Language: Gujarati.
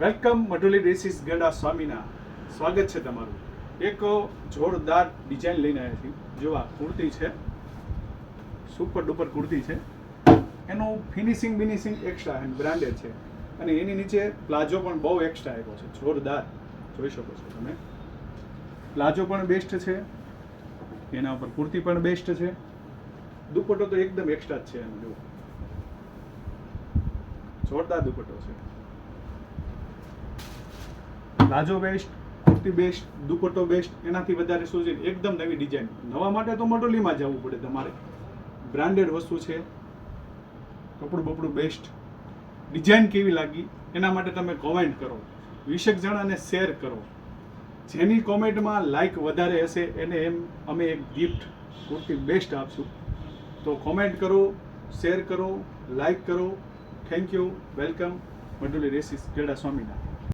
વેલકમ મઢુલી ડ્રેસીસ ગડા સ્વામીના સ્વાગત છે તમારું. એક જોરદાર ડિઝાઇન લઈને આવ્યા છીએ. જો આ કુર્તી છે, સુપર ડુપર કુર્તી છે. એનું ફિનિશિંગ એક્સ્ટ્રા એન્ડ બ્રાન્ડેડ છે અને એની નીચે પ્લાઝો પણ બહુ એક્સ્ટ્રા આવ્યો છે. જોરદાર જોઈ શકો છો તમે. પ્લાઝો પણ બેસ્ટ છે, એના ઉપર કુર્તી પણ બેસ્ટ છે. દુપટ્ટો તો એકદમ એક્સ્ટ્રા જ છે એનો. જુઓ, જોરદાર દુપટ્ટો છે. પ્લાઝો બેસ્ટ, કુર્તી બેસ્ટ, દુપટ્ટો બેસ્ટ. એનાથી વધારે શું છે, એકદમ નવી ડિઝાઇન. નવા માટે તો મઢુલીમાં જવું પડે તમારે. બ્રાન્ડેડ વસ્તુ છે, કપડું બપડું બેસ્ટ. ડિઝાઇન કેવી લાગી એના માટે તમે કોમેન્ટ કરો, 20 જણાને શેર કરો. જેની કોમેન્ટમાં લાઈક વધારે હશે એને અમે એક ગિફ્ટ કુર્તી બેસ્ટ આપશું. તો કોમેન્ટ કરો, શેર કરો, લાઈક કરો. Thank you. Welcome મઢુલી dresses Gada સ્વામીના.